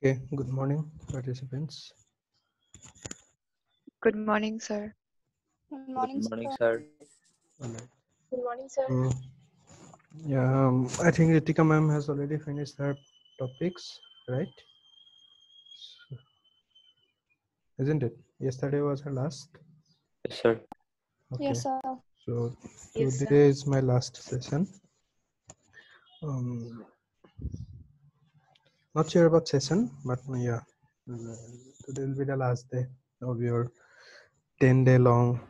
Okay, good morning, participants. Good morning, sir. Good Good morning, morning, sir. sir. All right. Good morning, sir. Yeah, I think Ritika ma'am has already finished her topics, right? So, isn't it? Yesterday was her last. Yes, sir. Okay, Yes, sir. so Yes, sir. today is my last session. Um, not sure about session, but yeah, today will be the last day of your 10-day long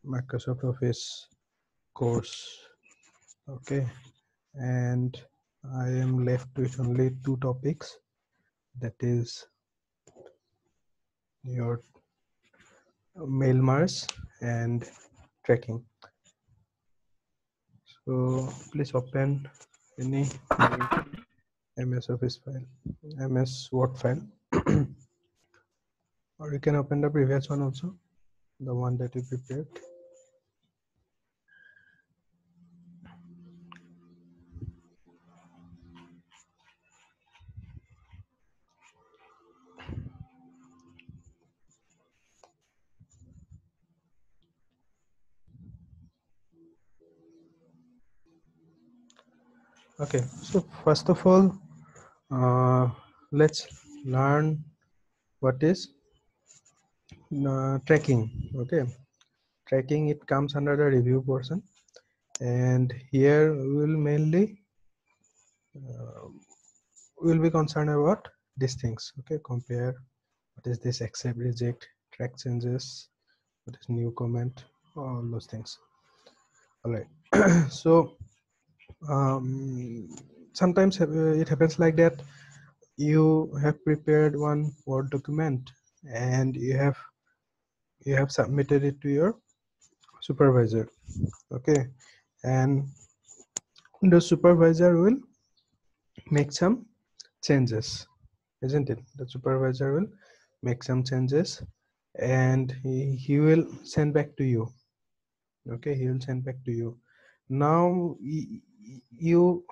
Microsoft Office course. Okay, and I am left with only two topics, that is your mail merge and tracking. So please open any MS Office file, MS Word file, or you can open the previous one also, the one that you prepared. Okay, so first of all, let's learn what is tracking. Okay, tracking, it comes under the review portion, and here we will mainly we'll be concerned about these things. Okay, compare, what is this, accept, reject, track changes, what is new comment, all those things. All right. So sometimes it happens like that. You have prepared one Word document and you have submitted it to your supervisor. Okay, and the supervisor will make some changes, isn't it? The supervisor will make some changes and he will send back to you. Okay, he will send back to you. Now you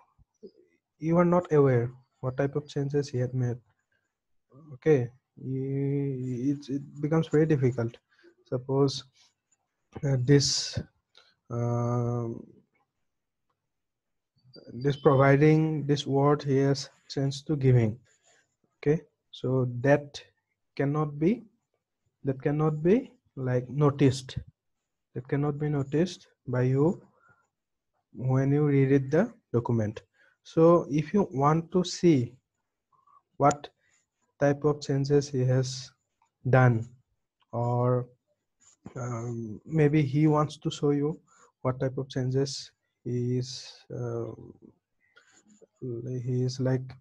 you are not aware what type of changes he had made. Okay, it becomes very difficult. Suppose this um, this providing this word he has changed to giving. Okay, so that cannot be like noticed, that cannot be noticed by you when you read the document. So if you want to see what type of changes he has done, or maybe he wants to show you what type of changes he is like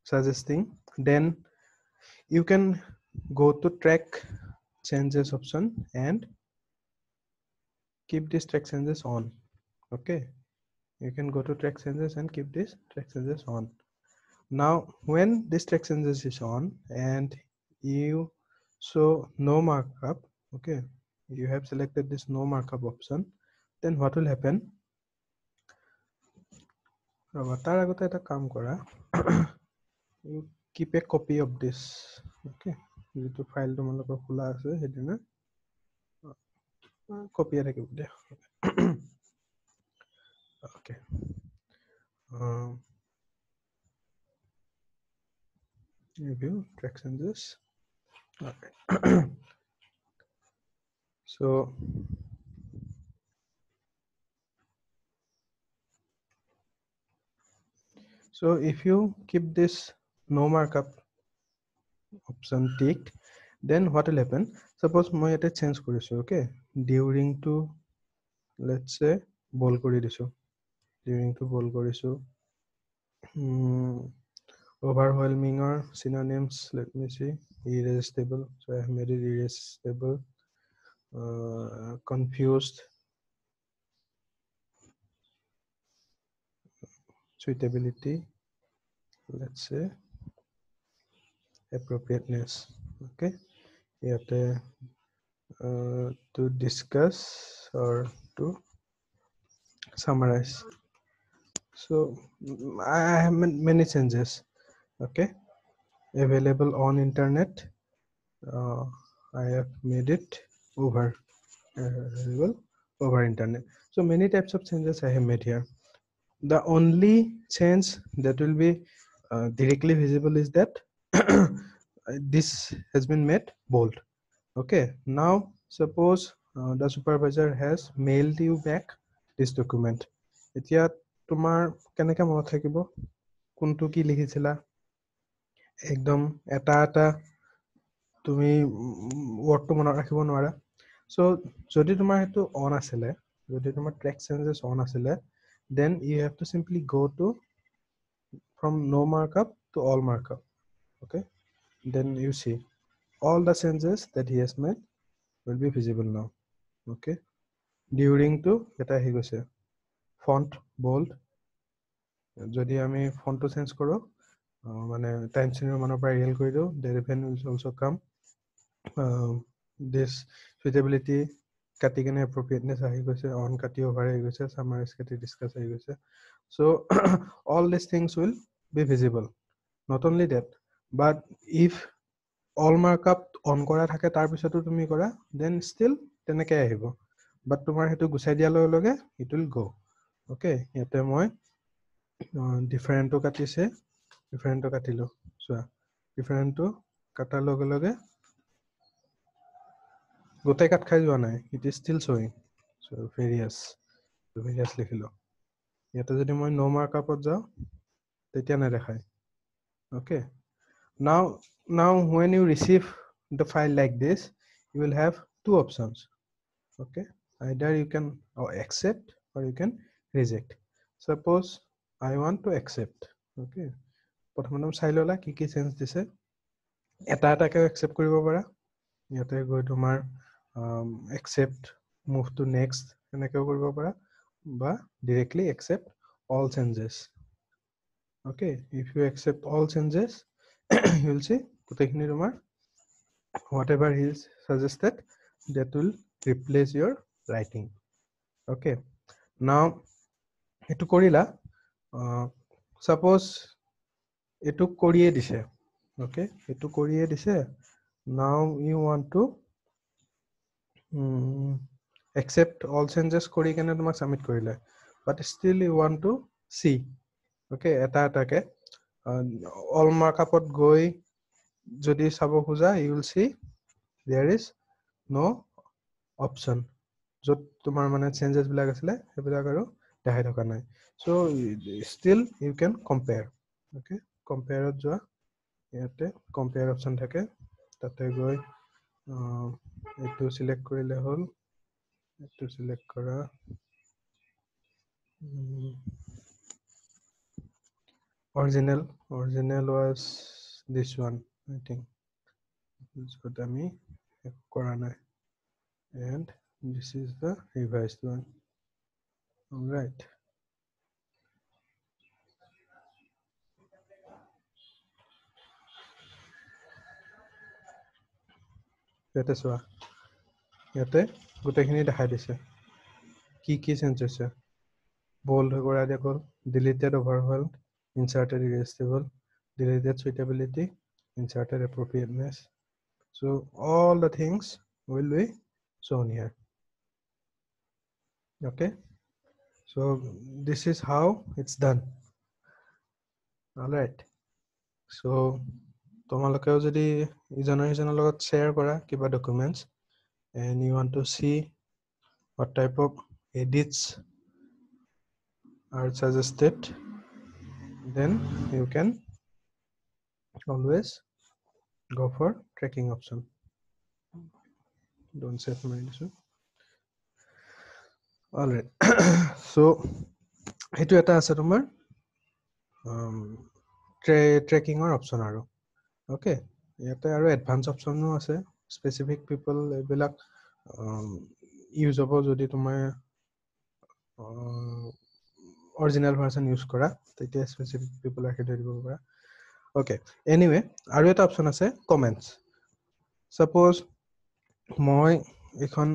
suggesting, then you can go to track changes option and keep this track changes on. Okay, you can go to track changes and keep this track changes on. Now when this track changes is on and you show no markup, okay, you have selected this no markup option, then what will happen? তাৰ আগতে এটা কাম কৰা, you keep a copy of this. Okay, যিটো file তোমালোকৰ খোলা আছে সেইদিনা কপি থাকিব দিয়া. Okay, review track changes. Okay. So if you keep this no markup option ticked, then what will happen? Suppose মই এটা change কৰিছো, okay, during to let's say bold কৰি দিছো, during to bold কৰিছো, overwhelming or synonyms, let me see, irresistible, so I have made it irresistible, confused, suitability, let's say appropriateness. Okay, yet to discuss or to summarize. So I have many changes. Okay, available on internet. I have made it over available over internet. So many types of changes I have made here. The only change that will be directly visible is that this has been made bold. Okay, now suppose the supervisor has mailed you back this document. এতিয়া তোমাৰ কেনেকৈ মনত থাকিব কোনটো কি লিখিছিলা একদম এটা এটা তুমি ৱৰ্ডটো মনত ৰাখিব নোৱাৰা সো যদি তোমাৰ হেতু অন আছিলে যদি তোমাৰ ট্ৰেক চেঞ্জেছ অন আছিলে then you have to simply go to from no markup to all markup. Okay, then you see all the changes that he has made will be visible now. Okay, during to eta hi goise font bold যদি আমি ফন্টটো change কৰো মানে time senior মানৰ পৰা real কৰি দিও the revenue will also come. This suitability কাটি কেনে appropriateness আহি গৈছে on কাটি over আহি গৈছে summarize কাটি discuss আহি গৈছে so all these things will be visible. Not only that, but if all markup on কৰা থাকে তাৰ পিছতো তুমি কৰা then still তেনেকৈ আহিব but তোমাৰ হেতু গুছাই দিয়া লগে লগে it will go. Okay, ইয়াতে মই differentটো কাটিছে differentটো কাটিলো চোৱা differentটো কাটাৰ লগে লগে গোটেই কাট খাই যোৱা নাই it is still showing so various লিখিলো ইয়াতে যদি মই no markup-ত যাও তেতিয়া নেদেখায়. Okay, now when you receive the file like this you will have two options. Okay, either you can accept or you can reject. Suppose I want to accept. Okay, প্ৰথমতে চাই ললা কি কি চেঞ্জ দিছে এটা এটাকে accept কৰিব পাৰা ইয়াতে গৈ তোমাৰ accept move to next এনেকৈ কৰিব পাৰা বা directly accept all changes. Okay, if you accept all changes you will see গোটেইখিনি তোমাৰ whatever he is suggested that will replace your writing. Okay, now etu korila suppose etu koriye dise. Okay, etu koriye dise now you want to accept all changes kori kene tumak submit korile but still you want to see. Okay, eta etake all markup-ot goi jodi sabo khuja you will see there is no option jot tumar mane changes bilag asile hebilag aru dekhai thoka nai so still you can compare. Okay, compare ot joa yate compare option thake tate goi etu select korile hol etu select kora original was this one I think this what ami kora nai and this is the revised one. All right, ইয়াতে চোৱা ইয়াতে গোটেইখিনি দেখাই দিছে কি কি change হৈছে bold হৈ কৰা দিয়া গ'ল deleted overwhelmed inserted irresistible deleted suitability inserted appropriateness so all the things will be shown here. Okay, so this is how it's done. All right, so তোমালোকেও যদি ইজনৰ লগত share কৰা কিবা documents and you want to see what type of edits are suggested then you can always go for tracking option. Don't save my issue. All right, so hetu eta ase tomar tracking or option aru. Okay, yate aru advanced option no ase specific people ebilak use hobo jodi tomar original version use kora tetia specific people ake deribo para. Okay, anyway aru eta option ase comments. Suppose moi ekhon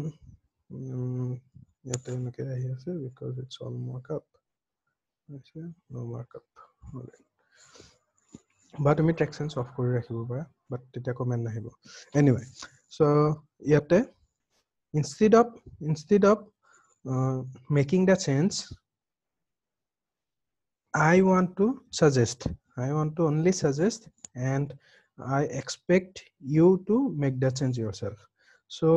yate enake ahi ase because it's all markup. No markup. All right. বা তুমি track change of কৰি ৰাখিব পাৰা, বাট তেতিয়া comment নাহিব। Anyway, চ' ইয়াতে instead of making the change, I want to only suggest, and I expect you to make the change yourself. So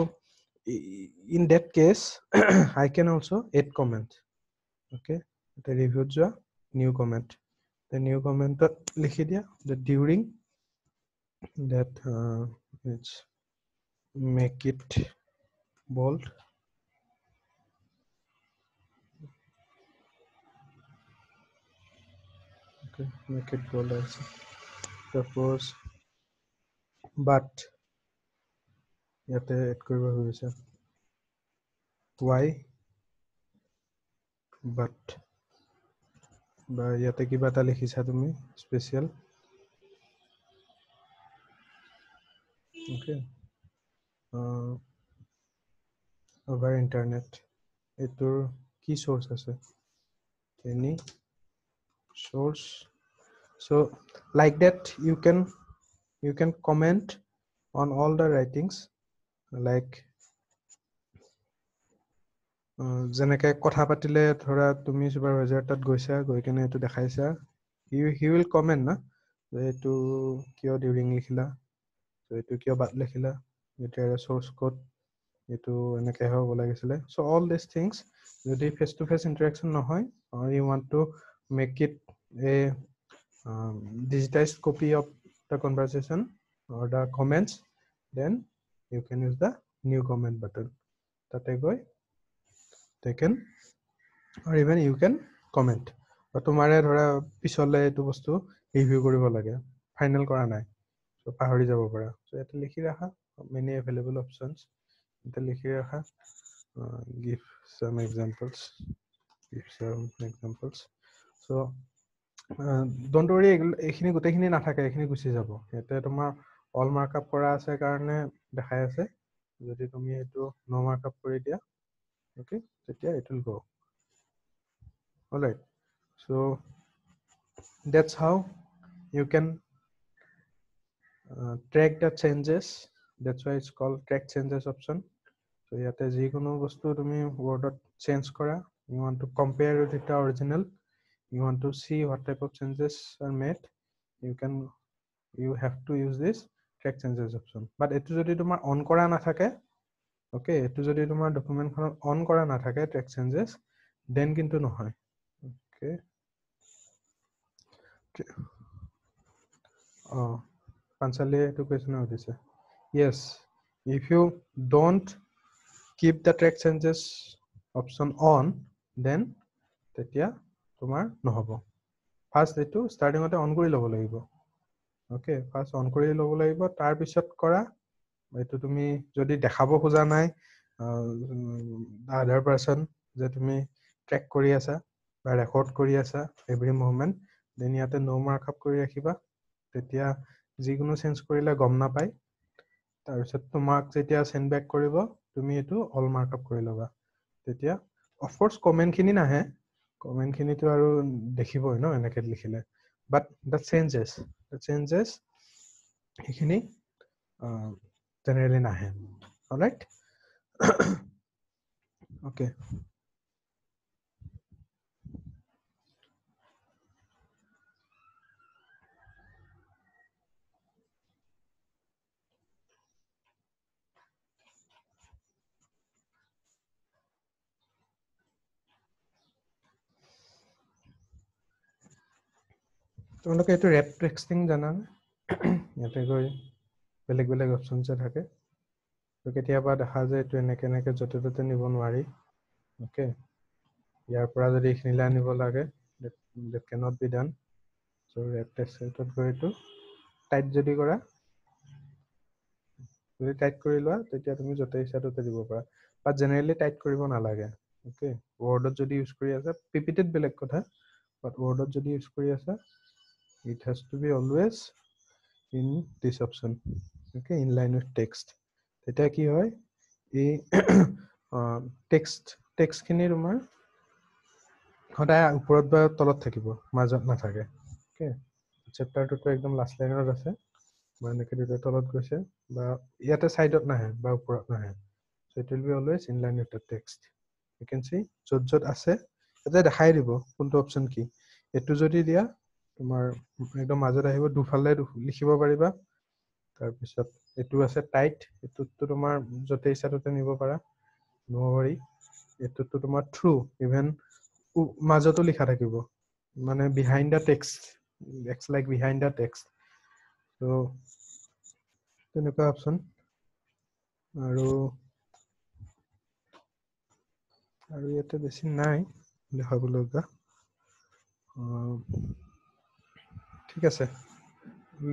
in that case I can also add comment. Okay, the review ja new comment, the new comment likhi dia the during that it's make it bold. Okay, make it bold also. Suppose but ইয়াতে add কৰিব হৈছে why but বা ইয়াতে কিবা এটা লিখিছা তুমি special. okay, over internet এটোৰ কি source আছে, any source. So like that you can comment on all the writings, like যেনেকে কথা পাতিলে ধৰা তুমি সুপাৰভাইজাৰ তাত গৈছা, গৈ কেনে এটো দেখাইছা, he will comment না যে এটো কিয় ডিউৰিং লিখিলা, তো এটো কিয় বাদ লিখিলা, এটাৰ source code এটো এনেকে হ'ব লাগিছিলে। so all these things যদি face to face interaction নহয়, or you want to make it a digitized copy of the conversation or the comments, then you can use the new comment button. তাতে গৈ they can, or even you can comment, বা তোমাৰে ধৰা পিছলে এটো বস্তু review কৰিব লাগে, ফাইনেল কৰা নাই, so পাহৰি যাব পাৰা, so এটা লিখি ৰাখা many available options, এটা লিখি ৰাখা give some examples. So don't worry, এইখিনি গোটেইখিনি নাথাকে, এইখিনি গুচি যাব, ইয়াতে তোমাৰ অল মাৰ্কআপ কৰা আছে কাৰণে দেখাই আছে, যদি তুমি এটো নো মাৰ্কআপ কৰি দিয়া okay তেতিয়া it will go. All right, so that's how you can track the changes. That's why it's called track changes option. So yate jikono bostu tumi word change kora, you want to compare with the original, you want to see what type of changes are made, you have to use this track changes option. But etu jodi tomar on kora na thake, okay, etu jodi tomar document khon on kora na thake track changes, then kintu nohoy. Okay, Pansali to question of this. Yes, if you don't keep the track changes option on, then তেতিয়া তোমাৰ নহব। First এটো স্টাৰ্টিংতে on কৰি ল'ব লাগিব। Okay, first on কৰি ল'ব লাগিব, তাৰ পিছত কৰা এটো তুমি যদি দেখাব খোজা নাই আদাৰ পাৰসন যে তুমি ট্ৰেক কৰি আছা বা ৰেকৰ্ড কৰি আছা এভৰি মুভমেন্ট, দেন ইয়াতে নো মাৰ্কআপ কৰি ৰাখিবা, তেতিয়া যিকোনো চেঞ্জ কৰিলে গম নাপায়। তাৰপিছত তোমাক যেতিয়া সেন্ড বেক কৰিব তুমি এটো অল মাৰ্কআপ কৰি ল'বা, তেতিয়া অফ কোৰ্স কমেন্ট খিনি নাহে, কমেন্ট খিনিটো আৰু দেখিবই ন এনেকে লিখিলে, বাট দ্য চেঞ্জেছ সেইখিনি জেনাৰেলি নাহে। অলৰাইট, ওকে, তোমালোকে এইটো ৰেপ টেক্সটিং জানানে? ইয়াতে গৈ বেলেগ বেলেগ অপশ্যনছ থাকে, তো কেতিয়াবা দেখা যায় এইটো এনেকে এনেকে য'তে ত'তে নিব নোৱাৰি। ওকে, ইয়াৰ পৰা যদি এইখিনিলৈ আনিব লাগে that cannot be done. So ৰেপ টেক্সটত গৈ এইটো টাইপ যদি কৰা, যদি টাইপ কৰি লোৱা তেতিয়া তুমি য'তে ইচ্ছা ত'তে দিব পাৰা, বাট জেনেৰেলি টাইপ কৰিব নালাগে। ওকে, ৱৰ্ডত যদি ইউজ কৰি আছা, পিপিটিত বেলেগ কথা, বাট ৱৰ্ডত যদি ইউজ কৰি আছা it has to be always in this option. Okay, in line with text. তেতিয়া কি হয়, এই টেক্সট খিনি তোমাৰ সদায় ওপৰত বা তলত থাকিব, মাজত নাথাকে। Okay, চেপ্টাৰটো একদম লাষ্ট লাইনত আছে বা এনেকৈ দুটা তলত গৈছে বা ইয়াতে সাইডত নাহে বা ওপৰত নাহে so it will be always in line with the text you can see যত আছে এটা দেখাই দিব কোনটো অপচন কি এটো যদি দিয়া তোমাৰ একদম মাজত আহিব দুফালে লিখিব পাৰিবা তাৰ পিছত এটো আছে টাইট এটোটো তোমাৰ যতে ইচ্ছা ততে নিব পাৰা নভৰি এটোটো তোমাৰ থ্ৰু ইভেন মাজতো লিখা থাকিব মানে behind the text acts like behind the text so তেনেকুৱা অপচন আৰু ইয়াতে বেছি নাই দেখাবলগা ঠিক আছে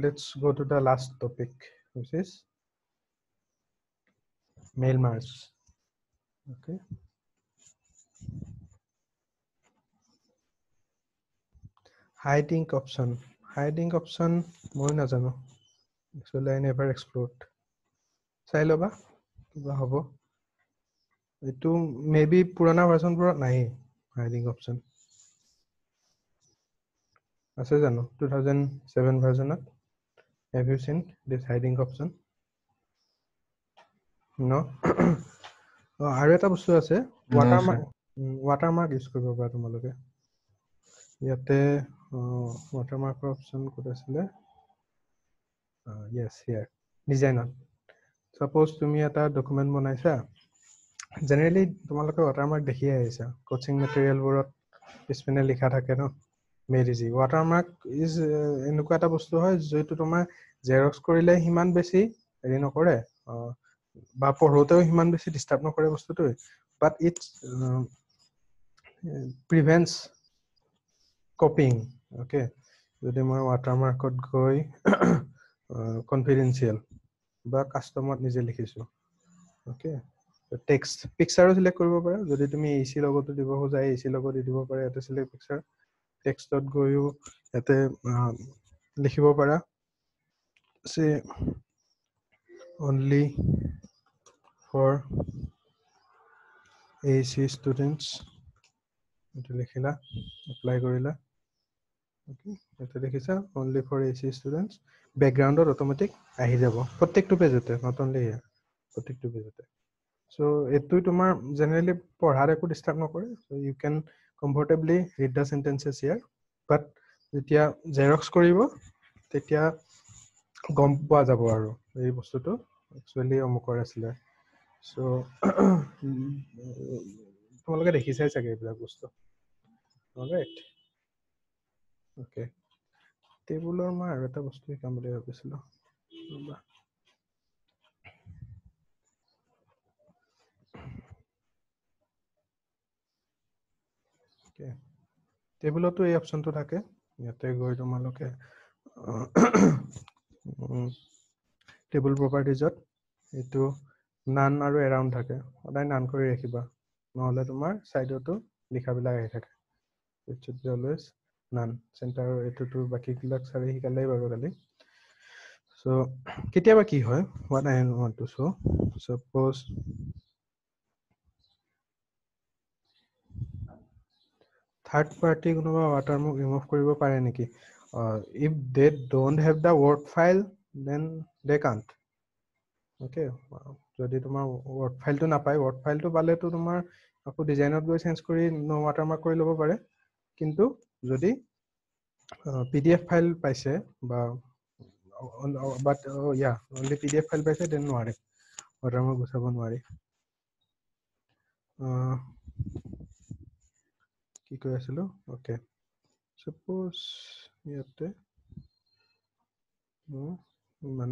let's go to the last topic which is mail merge okay hiding option মই নাজানো actually I never explored চাই লবা কিবা হ'ব এটো মেবি পুৰণা ভাৰ্সনবোৰত নাই hiding option আছে জানো 2007 ভাৰ্সনত have you seen this hiding option no আৰু এটা বস্তু আছে watermark ইউজ কৰিব পাৰা তোমালোকে ইয়াতে watermark option ক'ত আছিলে yes here ডিজাইনত suppose তুমি এটা ডকুমেন্ট বনাইছা জেনাৰেলি তোমালোকে watermark দেখি আহিছা কোচিং মেটেৰিয়েল বোৰত পিছপিনে লিখা থাকে ন মেৰিজি watermark is এনেকুৱা এটা বস্তু হয় যেটো তোমাৰ জেৰক্স কৰিলে হিমান বেছি হেৰি নকৰে বা পঢ়োতেও হিমান বেছি ডিস্টাৰ্ব নকৰে বস্তুটো but it prevents copying okay যদি মই watermarkত গৈ confidential বা কাস্টমত নিজে লিখিছো okay text picture সিলেক্ট কৰিব পাৰা যদি তুমি AC লগতো দিব খোজা AC লগত দিব পাৰা এটা সিলেক্ট picture টেক্সটত গৈও এতে লিখিব পাৰা সে only for AC students এটা লিখিলা এপ্লাই কৰিলা ওকে এটা দেখিছা only for AC students ব্যাকগ্ৰাউণ্ডত অটোমেটিক আহি যাব প্ৰত্যেকটো পেজতে not only here প্ৰত্যেকটো পেজতে so এটো তোমাৰ জেনাৰেলি পঢ়াৰ একো ডিস্টাৰ্ব নকৰে so you can comfortably read the sentences here but যেতিয়া জেৰক্স কৰিব তেতিয়া গম পোৱা যাব আৰু এই বস্তুটো একচুয়ালি অমুকৰ আছিলে so তোমালোকে দেখিছাই চাগে এইবিলাক বস্তু অলৰাইট ওকে টেবুলৰ মই আৰু এটা বস্তু শিকাম বুলি ভাবিছিলো ওকে টেবুলতো এই অপচনটো থাকে ইয়াতে গৈ তোমালোকে টেবুল প্ৰপাৰ্টিজত এটো নান আৰু এৰাউণ্ড থাকে সদায় নান কৰি ৰাখিবা নহলে তোমাৰ সাইডতো লিখাবিলাক আহি থাকে it should be always none center এটোটো বাকি কিলাক সাৰি হিকালে বাৰু কালি so কেতিয়াবা কি হয় what I want to show suppose third party কোনোবা watermark remove কৰিব পাৰে নেকি if they don't have the word file then they can't okay যদি তোমাৰ word file টো নাপায় word file টো পালে তো তোমাৰ আকৌ ডিজাইনত গৈ চেঞ্জ কৰি নো watermark কৰি ল'ব পাৰে কিন্তু যদি pdf file পাইছে বা but yeah only pdf file পাইছে then নোৱাৰে watermark গুচাব নোৱাৰি কি কৈ আছিলো okay suppose ইয়াতে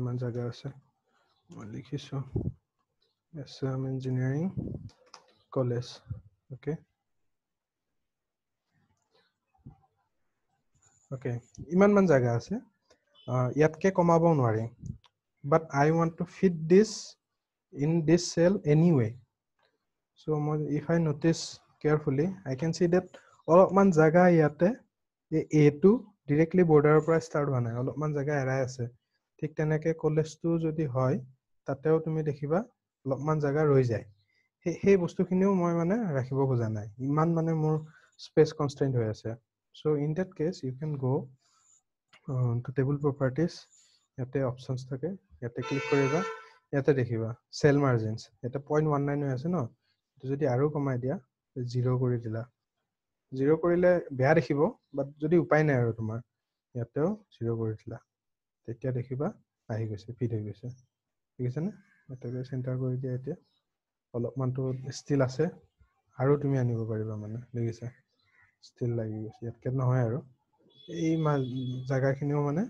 মান জায়গা আছে মই লিখিছো SM engineering college okay okay ইমান জায়গা আছে ইয়াতকে কমাবও নোৱাৰি but I want to fit this in this cell anyway so if I notice carefully I can see that অলপমান জায়গা ইয়াতে a to directly border পৰা start হোৱা নাই অলপমান জায়গা এৰাই আছে ঠিক তেনেকে কলেজটো যদি হয় তাতেও তুমি দেখিবা অলপমান জায়গা ৰৈ যায় সেই বস্তুখিনিও মই মানে ৰাখিব খোজা নাই ইমান মানে মোৰ স্পেস কনস্ট্ৰেইন্ট হৈ আছে so in that case you can go to table properties ইয়াতে options থাকে ইয়াতে click কৰিবা ইয়াতে দেখিবা cell margins এটা 0.19 হৈ আছে ন তো যদি আৰু কমাই দিয়া 0 কৰি দিলা 0 কৰিলে বেয়া দেখিব বাট যদি উপায় নাই আৰু তোমাৰ ইয়াতেও 0 কৰি দিলা তেতিয়া দেখিবা আহি গৈছে ফিট হৈ গৈছে ঠিক আছে নে এটাকে সেন্টাৰ কৰি দিয়া এতিয়া অলপমানটো ষ্টিল আছে আৰু তুমি আনিব পাৰিবা মানে দেখিছা ষ্টিল লাগি গৈছে ইয়াতকে নহয় আৰু এই জায়গাখিনিও মানে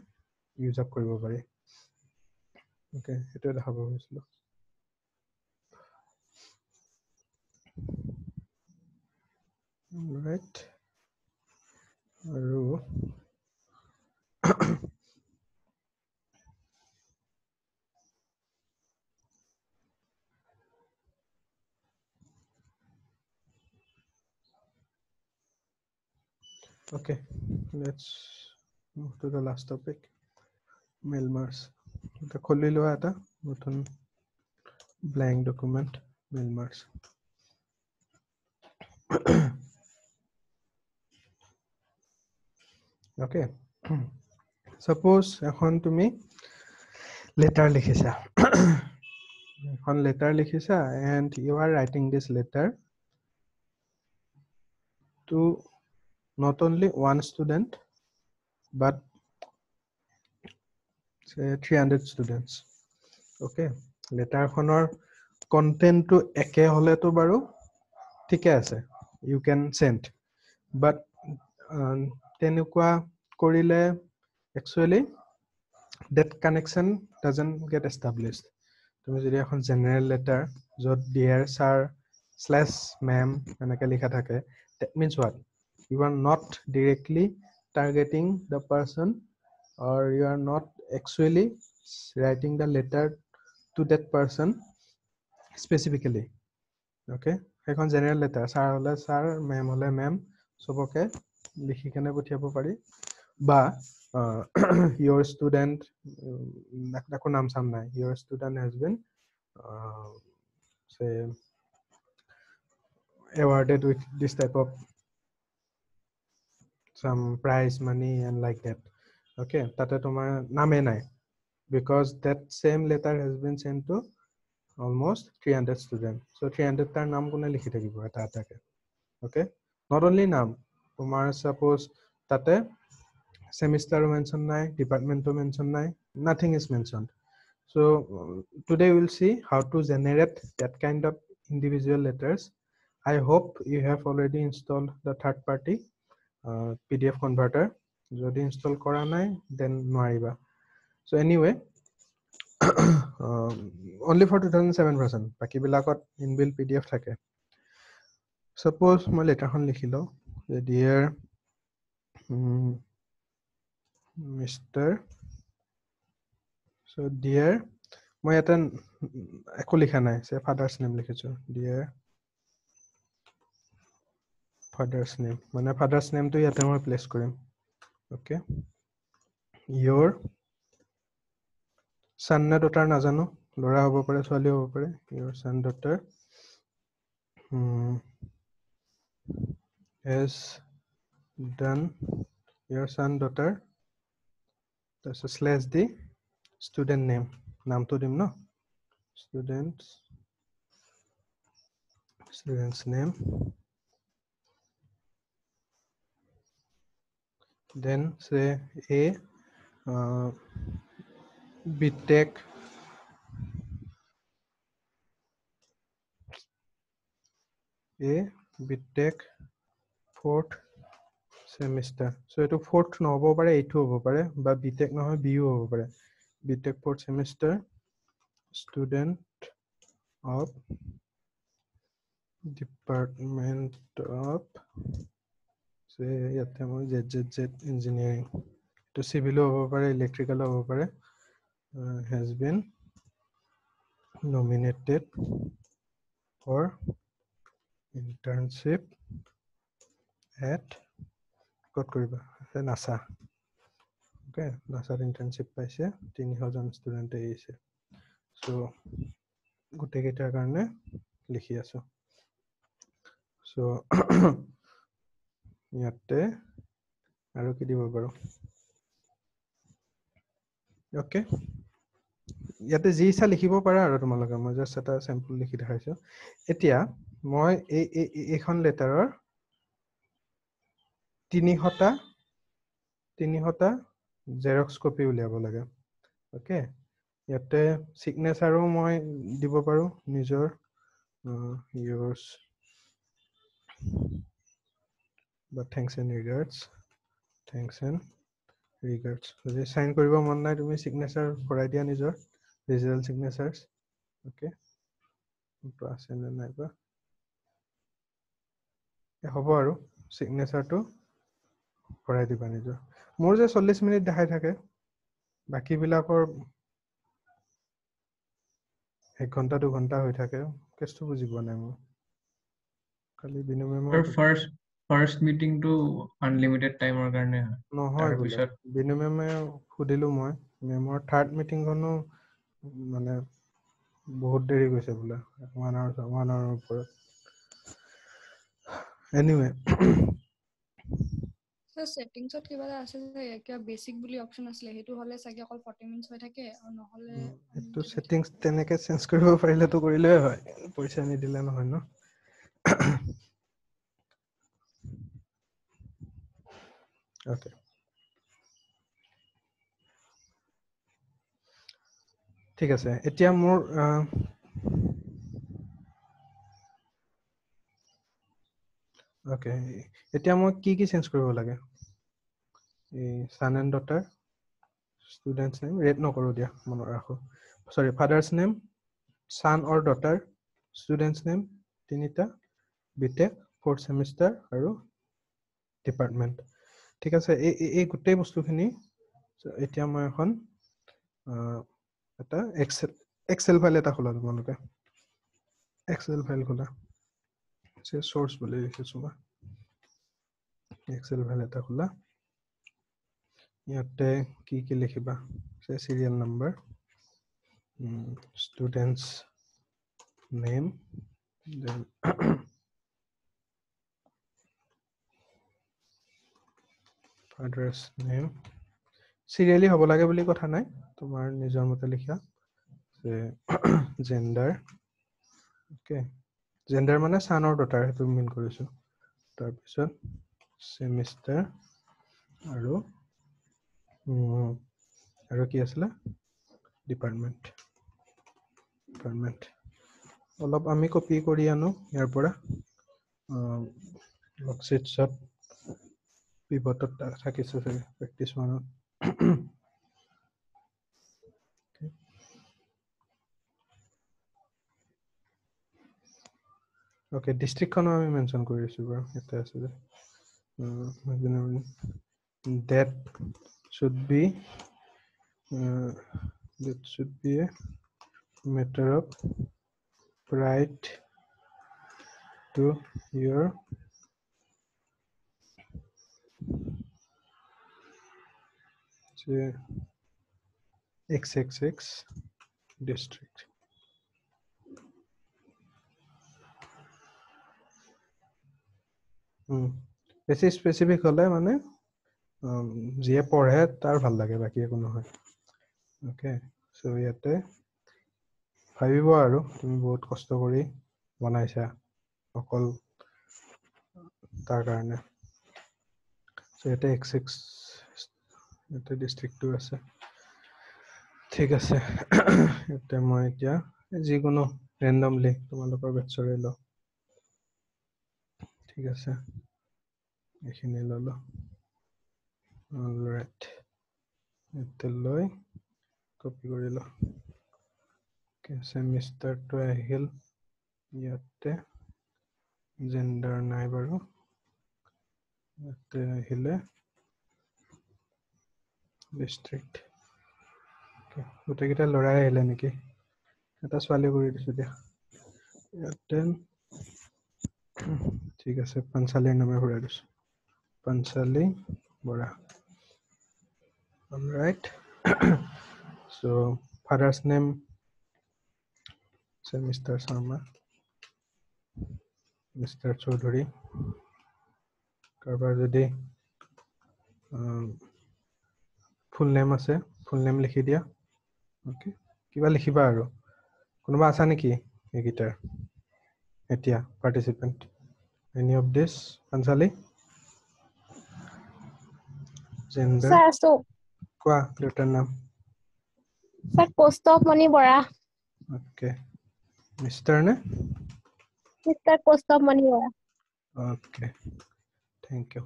ইউজ আপ কৰিব পাৰি ওকে সেইটো দেখাব গৈছিলো ৰাইট আৰু okay let's move to the last topic Melmars এটা খুলি লোৱা এটা নতুন blank document Melmars okay suppose এখন তুমি letter লিখিছা এখন letter লিখিছা and you are writing this letter to not only one student but say 300 students okay letter খনৰ content to একে হলে তো বাৰু ঠিকে আছে you can send but তেনেকুৱা কৰিলে actually that connection doesn't get established তুমি যদি এখন general letter যত dear sir / ma'am এনেকে লিখা থাকে that means what you are not directly targeting the person or you are not actually writing the letter to that person specifically okay এখন general letter sir হলে sir ma'am হলে ma'am সবকে লিখি কেনে পঠিয়াব পাৰি বা your student একো নাম সাম নাই your student has been say awarded with this type of some prize money and like that okay tate tomar name nai because that same letter has been sent to almost 300 students so 300 tar naam kone likhi thakibo eta eta okay not only naam tomar suppose tate semester mention nai department to mention nai nothing is mentioned so today we'll see how to generate that kind of individual letters I hope you have already installed the third party PDF converter যদি install কৰা নাই then নোৱাৰিবা so anyway only for 2007 version বাকি বিলাকত inbuilt PDF থাকে suppose মই লেটাৰখন লিখিলো dear Mr. so dear মই এটা একো লিখা নাই সে ফাদার্স নেম লিখিছো dear father's name মানে father's name তো ইয়াতে মই প্লেস কৰিম okay your son না daughter নাজানো লৰা হ'ব পাৰে ছোৱালী হ'ব পাৰে your son daughter has done your son daughter that's a slash the student name নামটো দিম ন student's name then say a BTech fourth semester so eto fourth no hobo pare eighth hobo pare ba BTech no hoy BU hobo pare BTech fourth semester student of department of say yate moi ZZZ engineering to civil hobo pare electrical hobo pare has been nominated for internship at what koriba NASA okay NASA internship paise 3000 student aise so gote ketar karone likhi aso so yate aru ki dibo paro okay ইয়াতে যি ইচ্ছা লিখিব পাৰা আৰু তোমালোকে মই just এটা sample লিখি দেখাইছো এতিয়া মই এইখন লেটাৰৰ 300টা জেৰক্স কপি উলিয়াব লাগে ওকে ইয়াতে সিগনেচাৰো মই দিব পাৰো নিজৰ yours but thanks and regards যদি সাইন কৰিব মন নাই তুমি সিগনেচাৰ ভৰাই দিয়া নিজৰ ডিজিটেল সিগনেচাৰ্স ওকে তো আছে নে নাইবা হ'ব আৰু সিগনেচাৰটো ভৰাই দিবা নিজৰ মোৰ যে 40 মিনিট দেখাই থাকে বাকি বিলাকৰ 1 ঘন্টা 2 ঘন্টা হৈ থাকে কেছটো বুজি পোৱা নাই মই খালি বিনিময়ৰ ফাৰ্ষ্ট মিটিংটো আনলিমিটেড টাইমৰ কাৰণে নহয় বোলে বিনিময়ে সুধিলো মই মেমৰ থাৰ্ড মিটিংখনো মানে বহুত দেৰি গৈছে বোলে 1 আৱাৰৰ ওপৰত এনিৱে So settingsত কিবা আছে যে কিবা বেসিক বুলি অপচন আছিল হেতু হলে সাকি অকল 40 মিনিটস হৈ থাকে আৰু নহলে এটো সেটিংস তেনেকে চেঞ্জ কৰিব পাৰিলে তো কৰিলে হয় পইচা নিদিলে নহয় ন ওকে ঠিক আছে এতিয়া মোৰ ওকে এতিয়া মই কি চেঞ্জ কৰিব লাগে এই son and daughter students name red নকৰো দিয়া মনত ৰাখো সৰি ফাদাৰ's name son or daughter students name তিনিটা বিটেক 4th semester আৰু ডিপাৰ্টমেন্ট ঠিক আছে এই গোটেই বস্তুখিনি এতিয়া মই এখন এটা এক্সেল ফাইল এটা খোলা তোমালোকে এক্সেল ফাইল খোলা সোর্স বলে লিখিছো মই এক্সেল ফাইল এটা খোলা ইয়াতে কি লিখিবা serial number students name then father's name serially হ'ব লাগে বুলি কথা নাই তোমাৰ নিজৰ মতে লিখা জেন্ডাৰ ওকে জেন্ডাৰ মানে son or daughter হেতু মিন কৰিছো তাৰ পিছত সেমিস্টাৰ আৰু কি আছিল ডিপাৰ্টমেন্ট অলপ আমি কপি কৰি আনো ইয়াৰ পৰা লকশিটত পিভটত থাকিছে প্ৰেক্টিস ওয়ানত ওকে ডিস্ট্ৰিক্টখনো আমি মেনশন কৰিছো বাৰু এটা আছে যে that should be a matter of pride to your XXX district বেছি স্পেসিফিক হলে মানে যিয়ে পঢ়ে তাৰ ভাল লাগে বাকি একো নহয় ওকে সো ইয়াতে ভাবিব আৰু তুমি বহুত কষ্ট কৰি বনাইছা অকল তাৰ কাৰণে সো ইয়াতে XX ইয়াতে ডিস্ট্ৰিক্টটো আছে ঠিক আছে ইয়াতে মই এতিয়া যিকোনো ৰেন্ডমলি তোমালোকৰ বেটছৰে ল ঠিক আছে এখিনি ললো অলৰাইট ইয়াতে লৈ কপি কৰিলো সেমিস্টাৰটো আহিল ইয়াতে জেন্ডাৰ নাই বাৰু ইয়াতে আহিলে ডিস্ট্ৰিক্ট গোটেইকেইটা লৰাই আহিলে নেকি এটা ছোৱালী কৰি দিছো দিয়া ইয়াতে ঠিক আছে পাঞ্চালীৰ নামে ঘূৰাই দিছো Panchali Bora alright so father's name Mr. Sharma Mr. Chaudhary কাৰোবাৰ যদি ফুল নেম আছে ফুল নেম লিখি দিয়া ওকে কিবা লিখিবা আৰু কোনোবা আছা নেকি এইগিটাৰ এতিয়া participant any of this Panchali gender Sir, so, কোৱা দেউতাৰ নাম sir, Kostov Mani Bora. Okay mister নে Mr. Kostov Mani Bora. okay thank you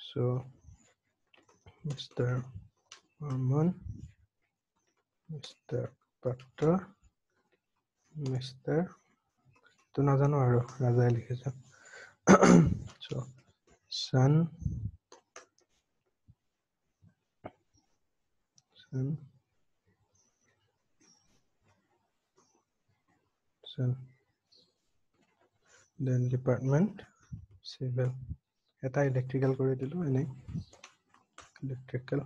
so Mr. Arman Mr. Patra Mr. তো নাজানো আৰু ৰাজাই লিখিছে so son then department civil এটা ইলেক্ট্ৰিক্যাল কৰি দিলো এনে ইলেক্ট্ৰিক্যাল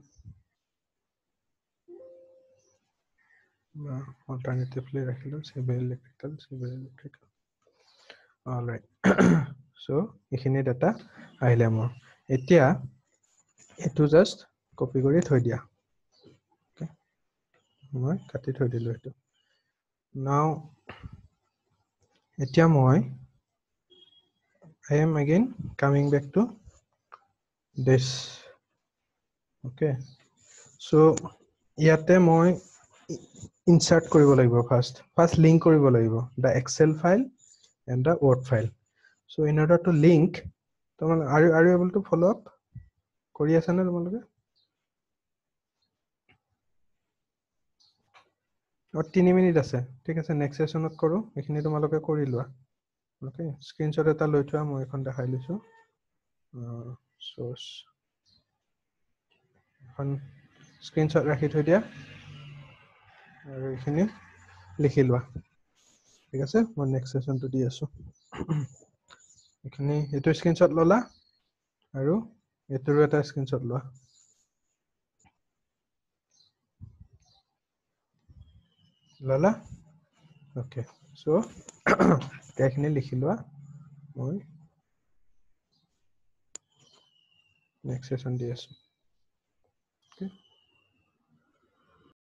alternatively ৰাখিলো civil electrical all right so এইখিনি ডাটা আহিলে মোৰ এতিয়া এটো জাস্ট কপি কৰি থৈ দিয়া okay মই কাটি থৈ দিলো এটো now এতিয়া মই I am again coming back to this okay so ইয়াতে মই insert কৰিব লাগিব first link কৰিব লাগিব the excel file and the word file so in order to link are you able to follow up কৰি আছা না তোমালোকে 3 মিনিট আছে ঠিক আছে নেক্সট সেশনত কৰো এখিনি তোমালোকে কৰি লোৱা okay স্ক্ৰিনশ্বট এটা লৈ থোৱা মই এখন দেখাই লৈছো source এখন স্ক্ৰিনশ্বট ৰাখি থৈ দিয়া আৰু এখিনি লিখি লোৱা ঠিক আছে মই নেক্সট সেশনটো দি আছো এখিনি এটো স্ক্ৰিনশ্বট ললা আৰু এটোৰ এটা স্ক্ৰিনশ্বট লোৱা ললা ওকে সো এখিনি লিখি লোৱা মই নেক্সট সেশন দি আছো